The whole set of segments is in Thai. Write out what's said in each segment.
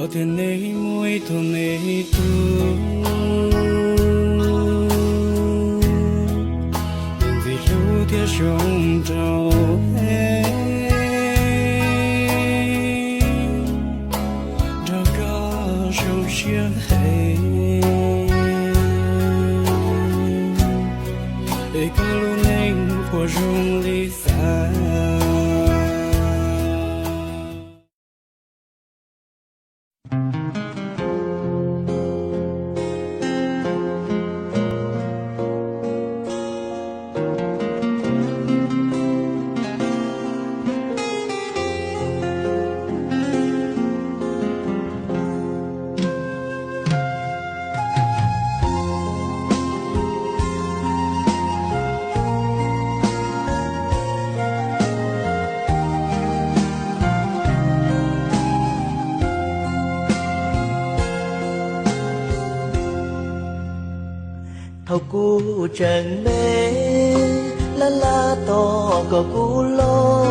Te nei muito nei tu vì lưu tia trong trâu đã có sâu chia hay để có luôn anh của rung lý xa thâu cu chẳng mê la la to có cu lo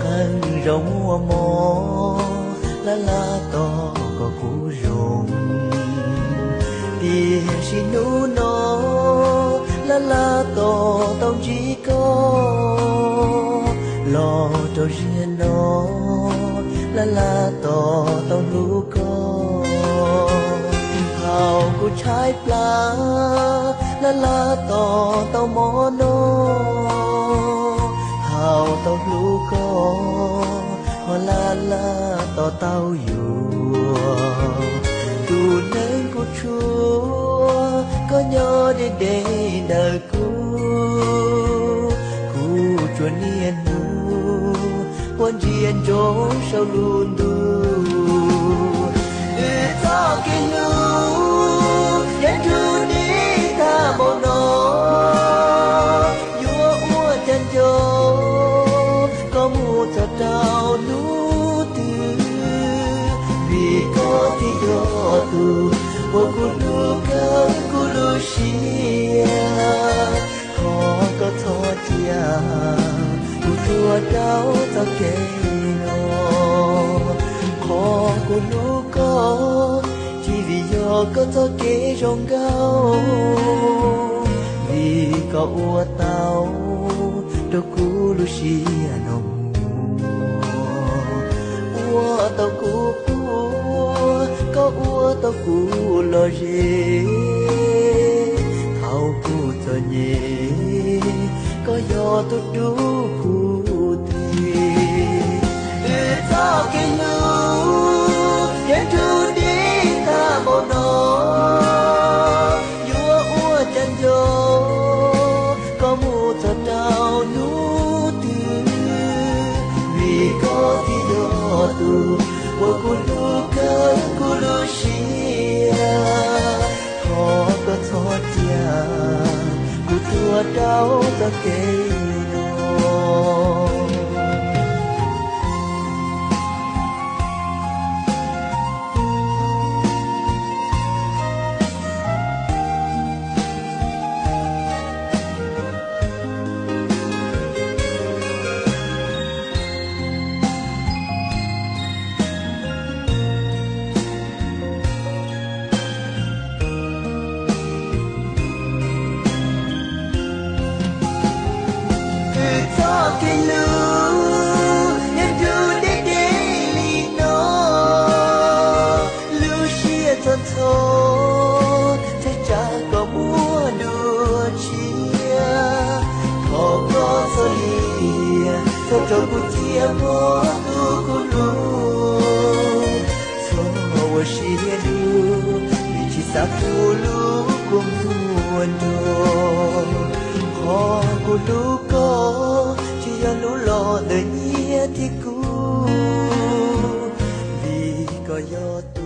khăn rong mua mò la la to có cu rong tia xin nu nó la to tao chỉ có lo cho riêng nó la to tao nu có hàoกูใช้ปลาละต่อเต้าหมอโนหาวเต้าลูกก็ฮอละต่อเต้าอยู่ดูนั่งกูชัวก็ยอได้เด้เด้อกูจวนเนียนหูวันเจียนโจเศร้าลุนดูกินลูยันทูนี้ถ้าโมโนยัวอ้วนจันโจก็มูจะเจ้านูตือวีก็ที่ยอตูว่ากูลูกเกินกูลูเชียขอก็ทอดเจียกูตัวเจ้าจะเกโนขอกูลูกก็vì do có thơ kế rong gao vì có ua tao đâu cú lu xì nồng ua tao cú có ua tao cú lo dê thao cú thơ nhẹ có do tôi đủ cú thì để thao kế lưu để tu đi mô nôยัวอ้วนจันโยก็มูจะเจ้านูตือวีก็ที่ยอตูว่ากูลูกเกินกูลูเชียขอก็ทอดเจียกูตัวเจ้าตะเกโนกินลูยังดูได้เดลีโนลูเชียจนโทใจจากก็มัวดูเชียขอก็สลีเธอจงกูเจียมอดูกูลูโซว่าเชียดูวิจิสักกูลูกุมทุนโดขอกูลูก็ยันรู้รอเดินเยี่ยที่กูวีก็ยอด